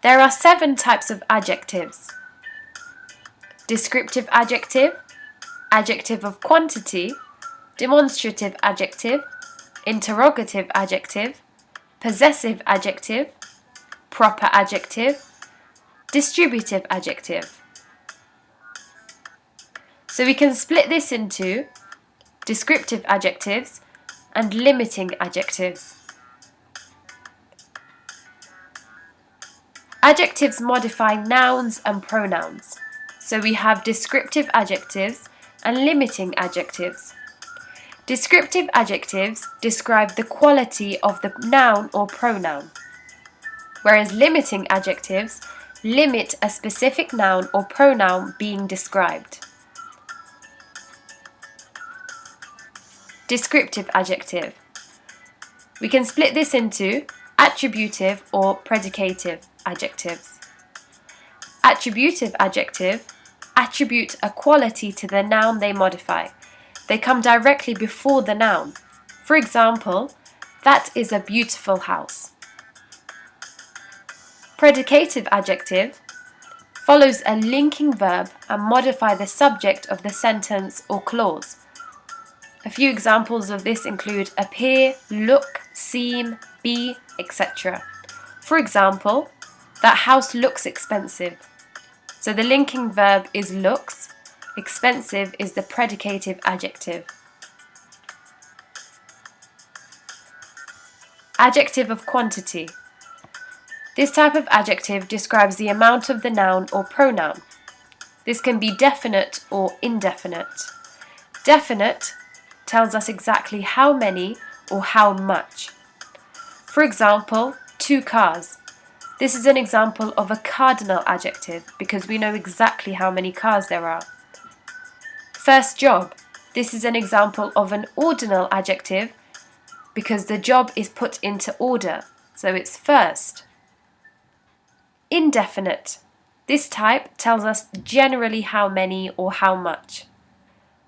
There are 7 types of adjectives: descriptive adjective, adjective of quantity, demonstrative adjective, interrogative adjective, possessive adjective, proper adjective, distributive adjective. So we can split this into descriptive adjectives and limiting adjectives. Adjectives modify nouns and pronouns. So we have descriptive adjectives and limiting adjectives. Descriptive adjectives describe the quality of the noun or pronoun, whereas limiting adjectives limit a specific noun or pronoun being described. Descriptive adjective. We can split this into attributive or predicative adjectives. Attributive adjective attribute a quality to the noun they modify. They come directly before the noun. For example, that is a beautiful house. Predicative adjective follows a linking verb and modify the subject of the sentence or clause. A few examples of this include appear, look, seem, be, etc. For example, that house looks expensive. So the linking verb is looks, expensive is the predicative adjective. Adjective of quantity. This type of adjective describes the amount of the noun or pronoun. This can be definite or indefinite. Definite tells us exactly how many or how much. For example, 2 cars. This is an example of a cardinal adjective because we know exactly how many cars there are. First job. This is an example of an ordinal adjective because the job is put into order, so it's first. Indefinite. This type tells us generally how many or how much.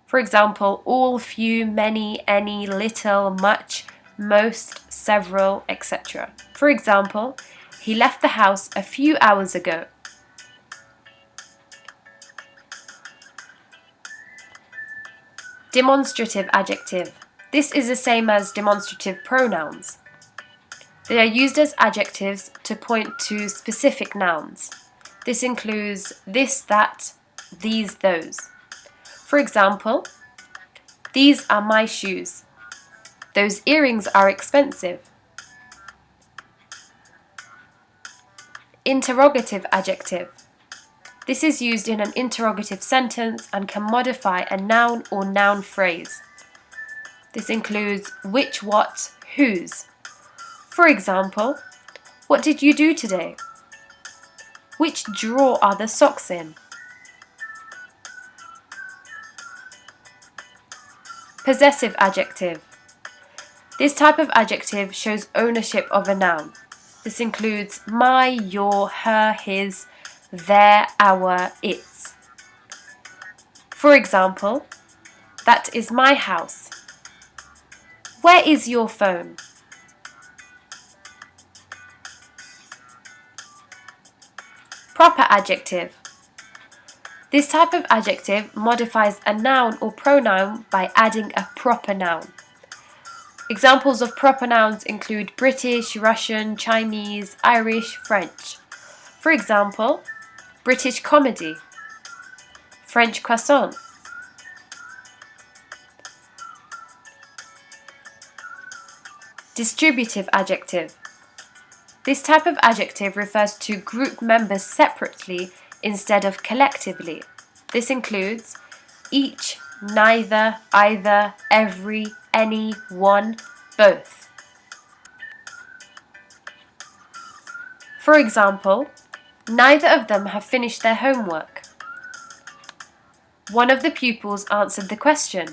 For example, all, few, many, any, little, much, most, several, etc. For example, he left the house a few hours ago. Demonstrative adjective. This is the same as demonstrative pronouns. They are used as adjectives to point to specific nouns. This includes this, that, these, those. For example, these are my shoes. Those earrings are expensive. Interrogative adjective. This is used in an interrogative sentence and can modify a noun or noun phrase. This includes which, what, whose. For example, what did you do today? Which drawer are the socks in? Possessive adjective. This type of adjective shows ownership of a noun. This includes my, your, her, his, their, our, its. For example, that is my house. Where is your phone? Proper adjective. This type of adjective modifies a noun or pronoun by adding a proper noun. Examples of proper nouns include British, Russian, Chinese, Irish, French. For example, British comedy, French croissant. Distributive adjective. This type of adjective refers to group members separately instead of collectively. This includes each, neither, either, every, any, one, both. For example, neither of them have finished their homework. One of the pupils answered the question.